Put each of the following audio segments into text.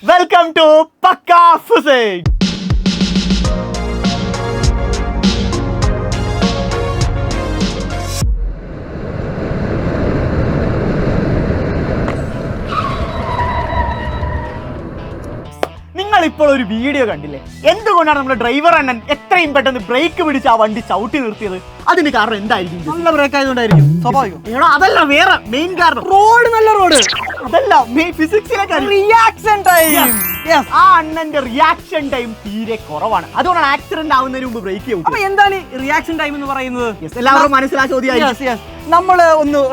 Welcome to പക്കാ physics. നിങ്ങൾ ഇപ്പോൾ ഒരു വീഡിയോ കണ്ടില്ലേ? എന്തുകൊണ്ടാണ് നമ്മുടെ ഡ്രൈവർ അണ്ണൻ എത്രയും പെട്ടെന്ന് ബ്രേക്ക് പിടിച്ച് ആ വണ്ടി ചവിട്ടി നിർത്തിയത്? അതിന് കാരണം എന്തായിരിക്കും? നല്ല ബ്രേക്ക് ആയതുകൊണ്ടായിരിക്കും, സ്വാഭാവികം. അതല്ല, വേറെ മെയിൻ കാരണം റോഡ് നല്ല റോഡ് അതല്ല, ഫിസിക്സിലെ റിയാക്ഷൻ ടൈം. ആ അണ്ണന്റെ റിയാക്ഷൻ ടൈം തീരെ കുറവാണ്. അതുകൊണ്ടാണ് ആക്സിഡന്റ് ആവുന്നതിന് മുമ്പ് ബ്രേക്ക് ചെയ്യും. അപ്പൊ എന്താണ് റിയാക്ഷൻ ടൈം എന്ന് പറയുന്നത്? എല്ലാവരും മനസ്സിലാ ചോദ്യം. നമ്മൾ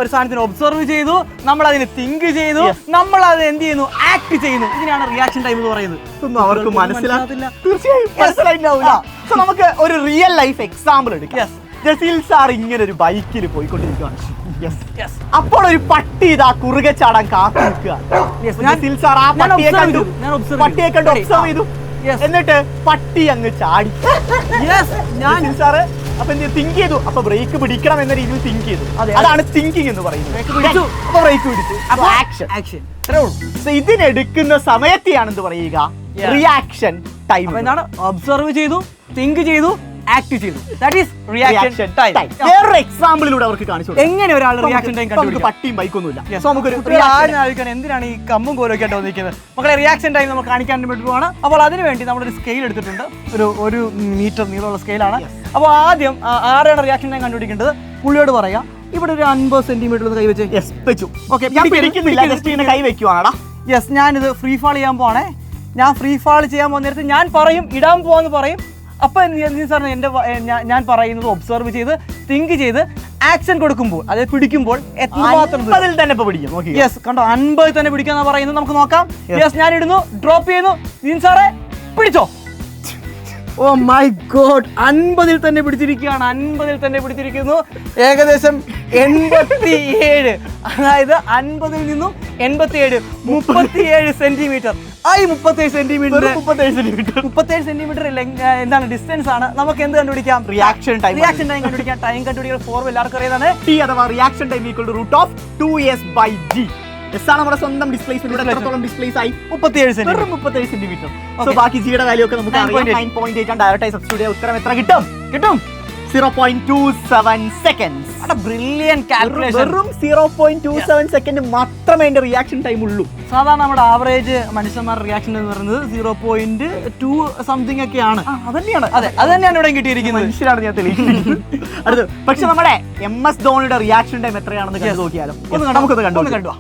ഒരു സാധനത്തിന് ഒബ്സർവ് ചെയ്തു, നമ്മൾ അതിന് തിങ്ക് ചെയ്തു, നമ്മൾ അത് എന്ത് ചെയ്യുന്നു, ആക്ട് ചെയ്യുന്നു. ഇതിനാണ് റിയാക്ഷൻ ടൈം എന്ന് പറയുന്നത്. ഒന്നും അവർക്ക് മനസ്സിലാകത്തില്ല. തീർച്ചയായും മനസ്സിലായില്ല. നമുക്ക് ഒരു റിയൽ ലൈഫ് എക്സാമ്പിൾ എടുക്കാം. ജസീൽ സാർ ഇങ്ങനെ ഒരു ബൈക്കിൽ പോയിക്കൊണ്ടിരിക്കുകയാണ്. അപ്പോൾ ഒരു പട്ടി ഇതാ കുറുകെ ചാടാൻ കാത്തു നിൽക്കുകയാണ്. ജസീൽ സാർ ആ പട്ടിയെ കണ്ടു ഒബ്സർവ് ചെയ്തു. എന്നിട്ട് പട്ടി അങ്ങ് ചാടി. സാറ് അപ്പൊ എന്ത് തിങ്ക് ചെയ്തു? അപ്പൊ ബ്രേക്ക് പിടിക്കണം എന്ന രീതിയിൽ തിങ്ക് ചെയ്തു. അതാണ് തിങ്കിങ് എന്ന് പറയുന്നത്. അപ്പൊ ബ്രേക്ക് പിടിച്ചു. അപ്പൊ ആക്ഷൻ. ഇതിനെടുക്കുന്ന സമയത്തെയാണ് എന്ത് പറയുക? Reaction time. എന്താണ്? ഒബ്സർവ് ചെയ്തു, തിങ്ക് ചെയ്തു, ആക്ട് ചെയ്തു. That is reaction time. വേറൊരു എക്സാമ്പിളിലൂടെ അവർക്ക് കാണിച്ചു എങ്ങനെ ഒരാൾ റിയാക്ഷൻ ടൈം നമുക്ക് പട്ടിയും ബൈക്കൊന്നുമില്ല. എന്തിനാണ് ഈ കമ്പും കോലൊക്കെ ആയിട്ട് വന്നിരിക്കുന്നത്? മക്കളെ, റിയാക്ഷൻ ടൈം നമ്മൾ കാണിക്കാൻ വേണ്ടിയിട്ടാണ്. അപ്പോൾ അതിനുവേണ്ടി നമ്മളൊരു സ്കെയിൽ എടുത്തിട്ടുണ്ട്. ഒരു മീറ്റർ നീളമുള്ള സ്കെയിലാണ്. അപ്പോൾ ആദ്യം ആരാണ് റിയാക്ഷൻ ടൈം കണ്ടുപിടിക്കേണ്ടത്? പുള്ളിയോട് പറയാം, ഇവിടെ ഒരു 50 സെന്റിമീറ്റർ കൈ വെച്ച് വെച്ചു. ഓക്കെ, കൈ വെക്കുവാണാ. യെസ്, ഞാനിത് ഫ്രീ ഫാൾ ചെയ്യാൻ പോവാണേ. ഞാൻ ഫ്രീ ഫാൾ ചെയ്യാൻ പോകുന്ന നേരത്ത് ഞാൻ പറയും ഇടാൻ പോവാന്ന് പറയും. അപ്പൊ സാറിന് ഞാൻ പറയുന്നത് ഒബ്സർവ് ചെയ്ത് തിങ്ക് ചെയ്ത് ആക്ഷൻ കൊടുക്കുമ്പോൾ, അതായത് പിടിക്കുമ്പോൾ എത്രമാത്രം തന്നെ പിടിക്കും. യെസ്, കണ്ടോ, 50 തന്നെ പിടിക്കാന്ന് പറയുന്നത്. നമുക്ക് നോക്കാം. യെസ്, ഞാൻ ഇടുന്നു, ഡ്രോപ്പ് ചെയ്യുന്നു. സാറേ പിടിച്ചോ? ഓ മൈ ഗോഡ്, 50 തന്നെ പിടിച്ചിരിക്കുകയാണ്. 50 തന്നെ പിടിച്ചിരിക്കുന്നു. ഏകദേശം 87, അതായത് 50 നിന്നും 87, 37 സെന്റിമീറ്റർ. 37 സെന്റിമീറ്റർ എന്താണ് ഡിസ്റ്റൻസ് ആണ്. നമുക്ക് എന്ത് കണ്ടുപിടിക്കാം? റിയാക്ഷൻ ടൈം കണ്ടുപിടിക്കാം. ടൈം കണ്ടുപിടിക്കാൻ ഫോർമുല എല്ലാവർക്കും അറിയാതാണ്. T അഥവാ റിയാക്ഷൻ ടൈം √2s/g. നമ്മുടെ സ്വന്തം ഡിസ്പ്ലേസ്മെന്റ് എത്രത്തോളം ഡിസ്പ്ലേസ് ആയി? 37 സെന്റിമീറ്റർ. സോ ബാക്കി ജിയുടെ വാല്യൂ ഒക്കെ നമുക്ക് അറിയാം. 9.8 ആണ്. ഡയറക്റ്റ് ആയി സബ്സ്റ്റിറ്റ്യൂട്ട് ചെയ്താൽ ഉത്തരം എത്ര കിട്ടും? 0.27 seconds. Brilliant calculation. വെറും 0.27 സെക്കൻഡ് മാത്രമേ അതിന്റെ റിയാക്ഷൻ ടൈം ഉള്ളൂ. സാധാരണ നമ്മുടെ ആവറേജ് മനുഷ്യന്മാരുടെ റിയാക്ഷൻ എന്ന് പറയുന്നത് 0.2 സംതിങ് ഒക്കെയാണ്. അതന്നെയാണ്. അതെ, അത് തന്നെയാണ് ഇവിടെ കിട്ടിയിരിക്കുന്നത്. മനുഷ്യരാണ് ഞാൻ തെളിയിക്കുന്നത്. അടുത്ത് പക്ഷെ നമ്മുടെ MS ധോണിയുടെ റിയാക്ഷൻ ടൈം എത്രയാണെന്ന് കണ്ടു നോക്കിയാലും നമുക്കൊന്ന് കണ്ടു.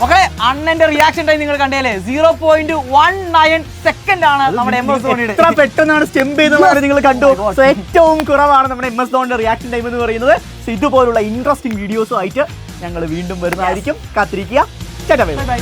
മക്കളെ, അണ്ണന്റെ റിയാക്ഷൻ ടൈം നിങ്ങൾ കണ്ടേലേ? 0.19 സെക്കൻഡ് ആണ് നമ്മുടെ MS ധോണിയുടെ. എത്ര പെട്ടെന്നാണ് സ്റ്റെമ്പ് ചെയ്യുന്നത് നിങ്ങൾ കണ്ടു. ഏറ്റവും കുറവാണ് നമ്മുടെ MS ധോണിയുടെ റിയാക്ഷൻ ടൈം എന്ന് പറയുന്നത്. ഇതുപോലുള്ള ഇൻട്രസ്റ്റിംഗ് വീഡിയോസും ആയിട്ട് ഞങ്ങൾ വീണ്ടും വരുന്നതായിരിക്കും. കാത്തിരിക്കുക. ബൈ.